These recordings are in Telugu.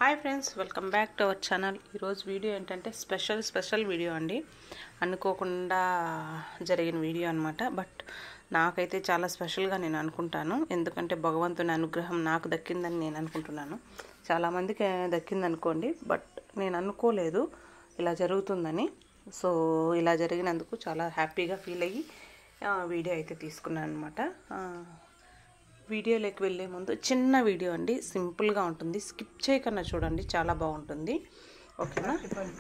Hi friends, welcome back to our channel. ఈరోజు వీడియో ఏంటంటే స్పెషల్ వీడియో అండి. అనుకోకుండా జరిగిన వీడియో అనమాట. బట్ నాకైతే చాలా స్పెషల్గా నేను అనుకుంటాను. ఎందుకంటే భగవంతుని అనుగ్రహం నాకు దక్కిందని నేను అనుకుంటున్నాను. చాలామందికి దక్కిందనుకోండి, బట్ నేను అనుకోలేదు ఇలా జరుగుతుందని. సో ఇలా జరిగినందుకు చాలా హ్యాపీగా ఫీల్ అయ్యి వీడియో అయితే తీసుకున్నాను అనమాట. వీడియోలోకి వెళ్ళే ముందు చిన్న వీడియో అండి, సింపుల్గా ఉంటుంది, స్కిప్ చేయకుండా చూడండి, చాలా బాగుంటుంది. ఓకేనా?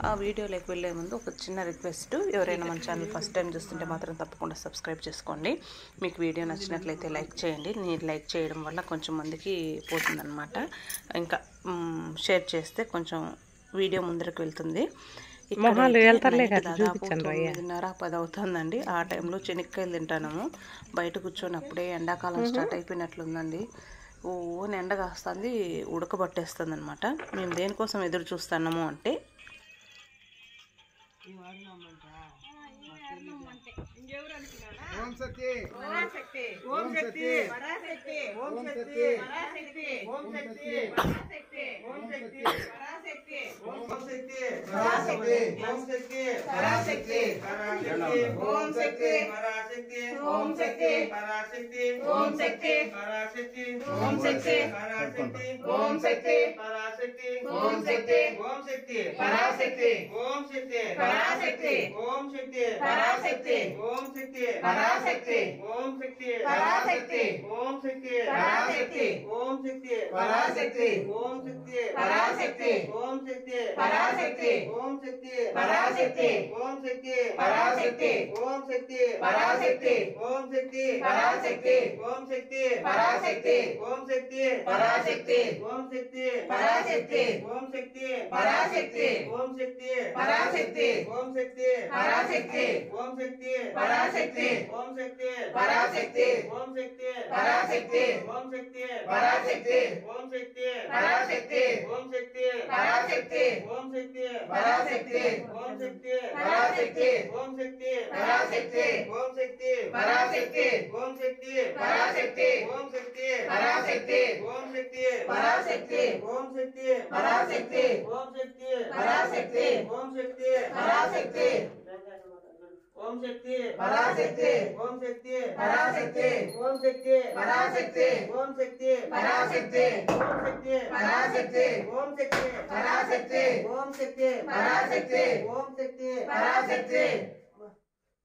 ఆ వీడియోలోకి వెళ్ళే ముందు ఒక చిన్న రిక్వెస్ట్, ఎవరైనా మన ఛానల్ ఫస్ట్ టైం చూస్తుంటే మాత్రం తప్పకుండా సబ్స్క్రైబ్ చేసుకోండి. మీకు వీడియో నచ్చినట్లయితే లైక్ చేయండి. నేను లైక్ చేయడం వల్ల కొంచెం మందికి పోతుందన్నమాట. ఇంకా షేర్ చేస్తే కొంచెం వీడియో ముందరకు వెళ్తుంది. దాదాపు 9:30-10 అవుతుందండి. ఆ టైంలో చెనిక్కాయలు తింటాము. బయట కూర్చొని అప్పుడే ఎండాకాలం స్టార్ట్ అయిపోయినట్లుందండి. ఎండ కాస్తుంది, ఉడకబట్టేస్తుంది అనమాట. మేము దేనికోసం ఎదురు చూస్తున్నాము అంటే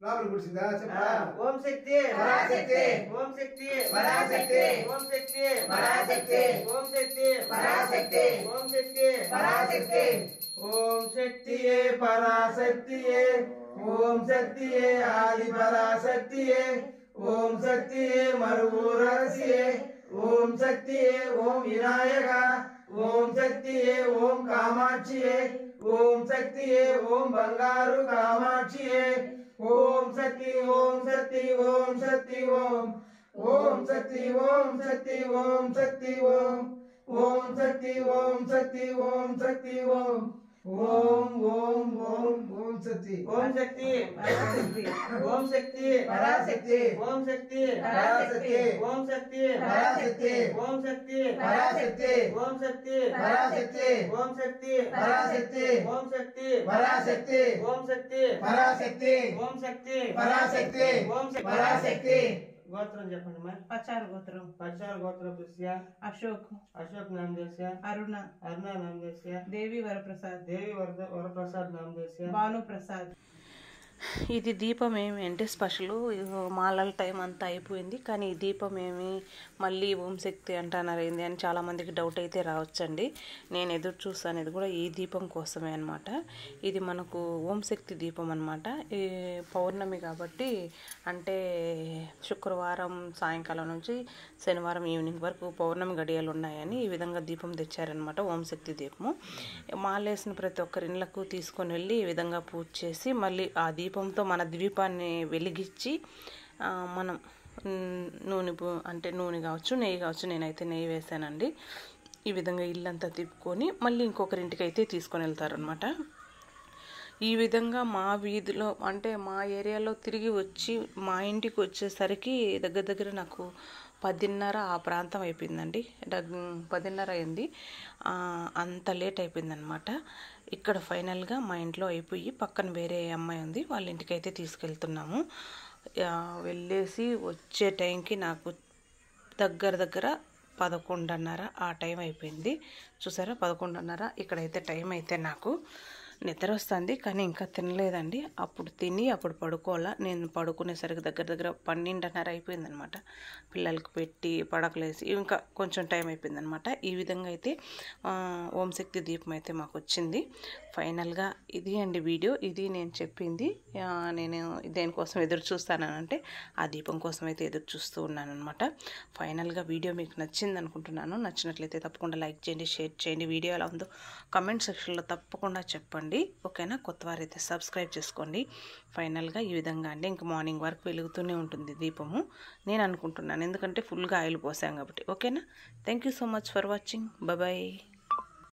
రాములు గుడిసిందా చెప్పా. ఓం శక్తి పరాశక్తి, ఓం శక్తి పరాశక్తి, ఓం శక్తి పరాశక్తి, ఓం శక్తి పరాశక్తి, ఓం శక్తి పరాశక్తి, ఓం శక్తియే పరాశక్తియే, ఓం శక్తియే ఆది పరాశక్తియే, ఓం శక్తియే మరువూరసియే, ఓం శక్తియే ఓం వినాయక, ఓం శక్తియే ఓం కామాక్షియే, ఓం శక్తియే ఓం బంగారు కామాక్షియే, ఓం శక్తి ఓం శక్తి ఓం శక్తి ఓం, ఓం శక్తి ఓం శక్తి ఓం శక్తి ఓం, ఓం శక్తి ఓం శక్తి ఓం శక్తి ఓం, ఓం ఓం ఓం ఓం శక్తి, ఓం శక్తి పరాశక్తి, ఓం శక్తి పరాశక్తి, ఓం శక్తి పరాశక్తి, ఓం శక్తి పరాశక్తి, ఓం శక్తి పరాశక్తి, ఓం శక్తి పరాశక్తి, ఓం శక్తి పరాశక్తి, ఓం శక్తి పరాశక్తి, ఓం శక్తి పరాశక్తి, ఓం శక్తి పరాశక్తి, ఓం శక్తి పరాశక్తి. గోత్రం చెప్పండి మరి. పచారు గోత్రం. పచారు గోత్రపుస్య అశోక్. అశోక్ నామదేశ్య. అరుణ. అరుణ నామదేశ్య. దేవి వరప్రసాద్. దేవి వరప్రసాద్ నామదేశ్య. భాను ప్రసాద్. ఇది దీపం ఏమి అంటే స్పెషల్, మాలల టైం అంతా అయిపోయింది, కానీ ఈ దీపం ఏమి మళ్ళీ ఓం శక్తి అంటున్నారు ఏంది అని చాలామందికి డౌట్ అయితే రావచ్చండి. నేను ఎదురు చూస్తాను, ఇది కూడా ఈ దీపం కోసమే అనమాట. ఇది మనకు ఓం శక్తి దీపం అనమాట. ఈ పౌర్ణమి కాబట్టి, అంటే శుక్రవారం సాయంకాలం నుంచి శనివారం ఈవినింగ్ వరకు పౌర్ణమి గడియలు ఉన్నాయని ఈ విధంగా దీపం తెచ్చారనమాట. ఓం శక్తి దీపము మాలేసిన ప్రతి ఒక్కరి ఇళ్ళకు తీసుకొని వెళ్ళి ఈ విధంగా పూజ చేసి మళ్ళీ ఆ దీపంతో మన ద్వీపాన్ని వెలిగించి మనం నూనె కావచ్చు, నెయ్యి కావచ్చు, నేనైతే నెయ్యి వేసానండి. ఈ విధంగా ఇల్లంతా తిప్పుకొని మళ్ళీ ఇంకొకరింటికి అయితే తీసుకొని వెళ్తారనమాట. ఈ విధంగా మా వీధిలో అంటే మా ఏరియాలో తిరిగి వచ్చి మా ఇంటికి వచ్చేసరికి దగ్గర నాకు 10:30 ఆ ప్రాంతం అయిపోయిందండి. 10:30 అయింది. అంత లేట్ అయిపోయిందనమాట. ఇక్కడ ఫైనల్గా మా ఇంట్లో అయిపోయి పక్కన వేరే అమ్మాయి ఉంది, వాళ్ళ ఇంటికైతే తీసుకెళ్తున్నాము. వెళ్ళేసి వచ్చే టైంకి నాకు దగ్గర 11:30 ఆ టైం అయిపోయింది. చూసారా 11:30. ఇక్కడైతే టైం అయితే నాకు నిద్ర వస్తుంది, కానీ ఇంకా తినలేదండి. అప్పుడు తిని అప్పుడు పడుకోవాలా. నేను పడుకునేసరికి దగ్గర 12:30 అయిపోయిందనమాట. పిల్లలకి పెట్టి పడకలేసి ఇంకా కొంచెం టైం అయిపోయిందనమాట. ఈ విధంగా అయితే ఓం శక్తి దీపం అయితే మాకు వచ్చింది. ఫైనల్గా ఇది అండి వీడియో. ఇది నేను చెప్పింది. నేను దేనికోసం ఎదురు చూస్తానంటే ఆ దీపం కోసం అయితే ఎదురు చూస్తూ ఉన్నాను అనమాట. ఫైనల్గా వీడియో మీకు నచ్చింది అనుకుంటున్నాను. నచ్చినట్లయితే తప్పకుండా లైక్ చేయండి, షేర్ చేయండి. వీడియో ఎలా ఉందో కమెంట్ సెక్షన్లో తప్పకుండా చెప్పండి. ఓకేనా? కొత్త వారైతే సబ్స్క్రైబ్ చేసుకోండి. ఫైనల్గా ఈ విధంగా అండి ఇంకా మార్నింగ్ వరకు వెలుగుతూనే ఉంటుంది దీపము నేను అనుకుంటున్నాను, ఎందుకంటే ఫుల్గా ఆయిల్ పోసాం కాబట్టి. ఓకేనా? Thank you so much for watching. Bye.